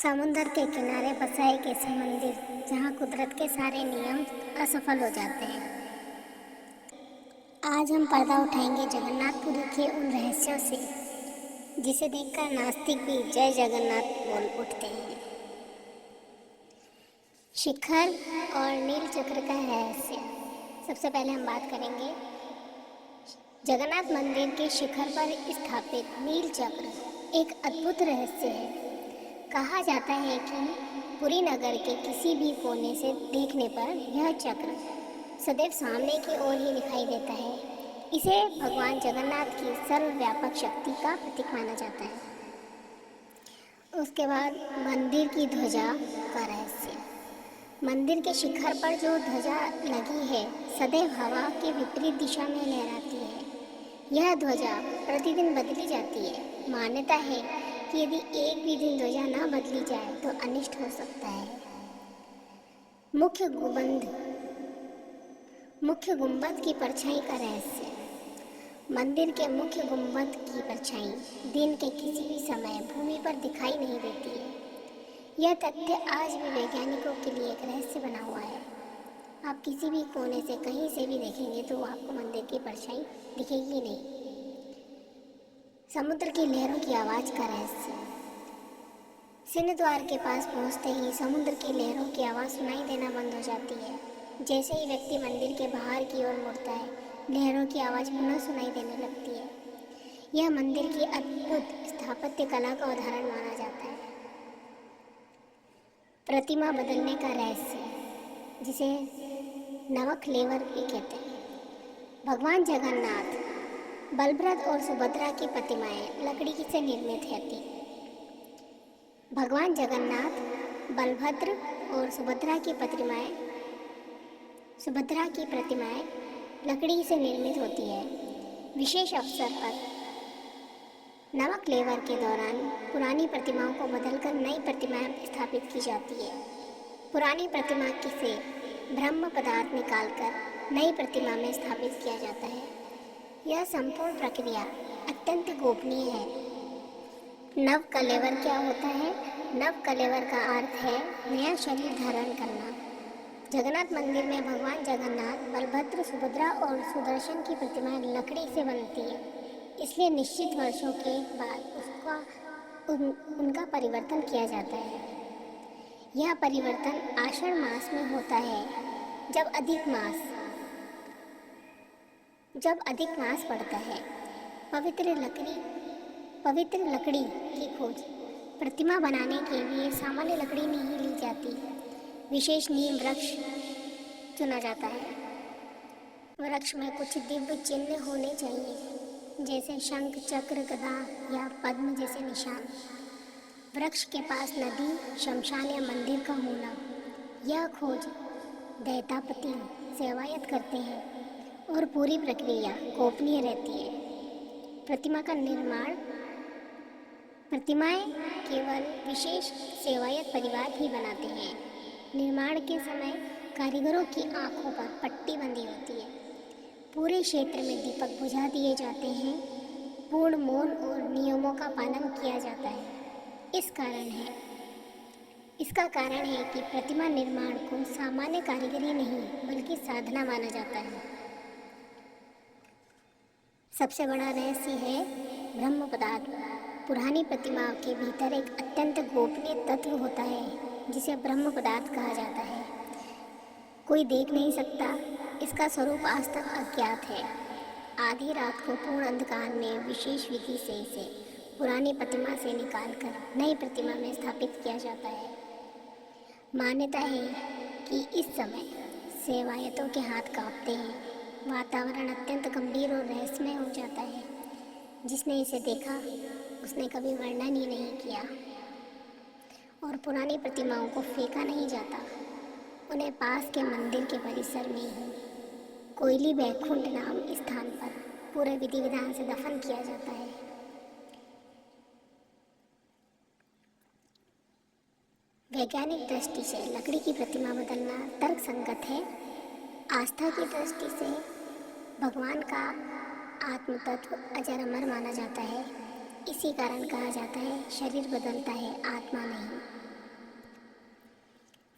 समुद्र के किनारे बसा एक ऐसा मंदिर जहाँ कुदरत के सारे नियम असफल हो जाते हैं। आज हम पर्दा उठाएंगे जगन्नाथपुरी के उन रहस्यों से जिसे देखकर नास्तिक भी जय जगन्नाथ बोल उठते हैं। शिखर और नील चक्र का रहस्य। सबसे पहले हम बात करेंगे जगन्नाथ मंदिर के शिखर पर स्थापित नील चक्र एक अद्भुत रहस्य है। कहा जाता है कि पुरी नगर के किसी भी कोने से देखने पर यह चक्र सदैव सामने की ओर ही दिखाई देता है। इसे भगवान जगन्नाथ की सर्वव्यापक शक्ति का प्रतीक माना जाता है। उसके बाद मंदिर की ध्वजा का रहस्य। मंदिर के शिखर पर जो ध्वजा लगी है सदैव हवा के विपरीत दिशा में लहराती है। यह ध्वजा प्रतिदिन बदली जाती है। मान्यता है कि यदि एक भी दिन ध्वजा न बदली जाए तो अनिष्ट हो सकता है। मुख्य गुंबद की परछाई का रहस्य। मंदिर के मुख्य गुंबद की परछाई दिन के किसी भी समय भूमि पर दिखाई नहीं देती है। यह तथ्य आज भी वैज्ञानिकों के लिए एक रहस्य बना हुआ है। आप किसी भी कोने से कहीं से भी देखेंगे तो आपको मंदिर की परछाई दिखेगी नहीं। समुद्र की लहरों की आवाज़ का रहस्य। सिंह द्वार के पास पहुंचते ही समुद्र की लहरों की आवाज़ सुनाई देना बंद हो जाती है। जैसे ही व्यक्ति मंदिर के बाहर की ओर मुड़ता है लहरों की आवाज़ पुनः सुनाई देने लगती है। यह मंदिर की अद्भुत स्थापत्य कला का उदाहरण माना जाता है। प्रतिमा बदलने का रहस्य, जिसे नवक लेवर भी कहते हैं। भगवान जगन्नाथ, बलभद्र और सुभद्रा की प्रतिमाएं लकड़ी से निर्मित थी। भगवान जगन्नाथ, बलभद्र और सुभद्रा की प्रतिमाएं लकड़ी से निर्मित होती है। विशेष अवसर पर नवक लेवर के दौरान पुरानी प्रतिमाओं को बदलकर नई प्रतिमाएं स्थापित की जाती है। पुरानी प्रतिमा से ब्रह्म पदार्थ निकालकर नई प्रतिमा में स्थापित किया जाता है। यह संपूर्ण प्रक्रिया अत्यंत गोपनीय है। नव कलेवर क्या होता है? नव कलेवर का अर्थ है नया शरीर धारण करना। जगन्नाथ मंदिर में भगवान जगन्नाथ, बलभद्र, सुभद्रा और सुदर्शन की प्रतिमाएं लकड़ी से बनती है, इसलिए निश्चित वर्षों के बाद उनका परिवर्तन किया जाता है। यह परिवर्तन आषाढ़ मास में होता है जब अधिक मास पड़ता है। पवित्र लकड़ी की खोज। प्रतिमा बनाने के लिए सामान्य लकड़ी नहीं ली जाती। विशेष नीम वृक्ष चुना जाता है। वृक्ष में कुछ दिव्य चिन्ह होने चाहिए, जैसे शंख, चक्र, गदा या पद्म जैसे निशान। वृक्ष के पास नदी, शमशान या मंदिर का होना। यह खोज दैतापति सेवायत करते हैं और पूरी प्रक्रिया गोपनीय रहती है। प्रतिमा का निर्माण। प्रतिमाएं केवल विशेष सेवायत परिवार ही बनाते हैं। निर्माण के समय कारीगरों की आंखों पर पट्टी बंधी होती है। पूरे क्षेत्र में दीपक बुझा दिए जाते हैं। पूर्ण मौन और नियमों का पालन किया जाता है। इसका कारण है कि प्रतिमा निर्माण को सामान्य कारीगरी नहीं बल्कि साधना माना जाता है। सबसे बड़ा रहस्य है ब्रह्म पदार्थ। पुरानी प्रतिमाओं के भीतर एक अत्यंत गोपनीय तत्व होता है जिसे ब्रह्म पदार्थ कहा जाता है। कोई देख नहीं सकता। इसका स्वरूप आज तक अज्ञात है। आधी रात को पूर्ण अंधकार में विशेष विधि से इसे पुरानी प्रतिमा से निकालकर नई प्रतिमा में स्थापित किया जाता है। मान्यता है कि इस समय सेवायतों के हाथ कांपते हैं। वातावरण अत्यंत गंभीर और रहस्यमय हो जाता है। जिसने इसे देखा उसने कभी वर्णन ही नहीं किया। और पुरानी प्रतिमाओं को फेंका नहीं जाता, उन्हें पास के मंदिर के परिसर में ही कोयली बैकुंठ नाम स्थान पर पूरे विधि विधान से दफन किया जाता है। वैज्ञानिक दृष्टि से लकड़ी की प्रतिमा बदलना तर्कसंगत है। आस्था की दृष्टि से भगवान का आत्म तत्व अजर माना जाता है। इसी कारण कहा जाता है शरीर बदलता है, आत्मा नहीं।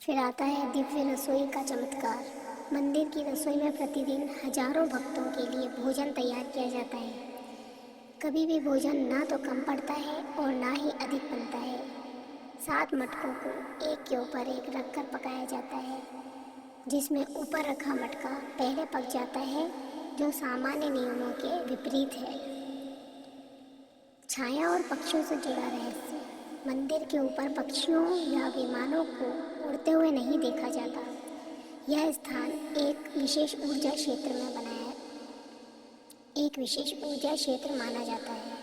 फिर आता है दिव्य रसोई का चमत्कार। मंदिर की रसोई में प्रतिदिन हजारों भक्तों के लिए भोजन तैयार किया जाता है। कभी भी भोजन ना तो कम पड़ता है और ना ही अधिक बनता है। 7 मटकों को एक के ऊपर एक रखकर पकाया जाता है, जिसमें ऊपर रखा मटका पहले पक जाता है, जो सामान्य नियमों के विपरीत है। छाया और पक्षियों से जुड़ा रहस्य। मंदिर के ऊपर पक्षियों या विमानों को उड़ते हुए नहीं देखा जाता। यह स्थान एक विशेष ऊर्जा क्षेत्र में बनाया एक विशेष ऊर्जा क्षेत्र माना जाता है।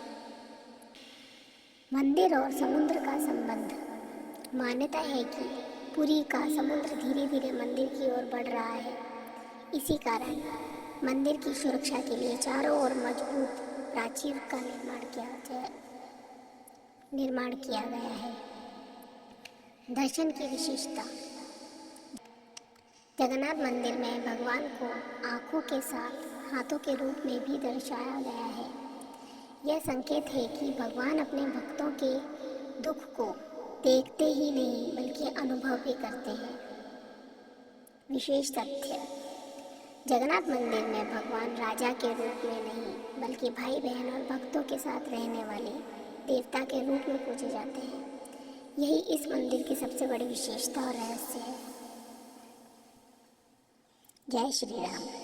मंदिर और समुद्र का संबंध। मान्यता है कि पुरी का समुद्र धीरे धीरे मंदिर की ओर बढ़ रहा है। इसी कारण मंदिर की सुरक्षा के लिए चारों ओर मजबूत प्राचीर का निर्माण किया गया है। दर्शन की विशेषता। जगन्नाथ मंदिर में भगवान को आँखों के साथ हाथों के रूप में भी दर्शाया गया है। यह संकेत है कि भगवान अपने भक्तों के दुख को देखते ही नहीं बल्कि अनुभव भी करते हैं। विशेष तथ्य। जगन्नाथ मंदिर में भगवान राजा के रूप में नहीं बल्कि भाई बहन और भक्तों के साथ रहने वाले देवता के रूप में पूजे जाते हैं। यही इस मंदिर की सबसे बड़ी विशेषता और रहस्य है। जय श्री राम।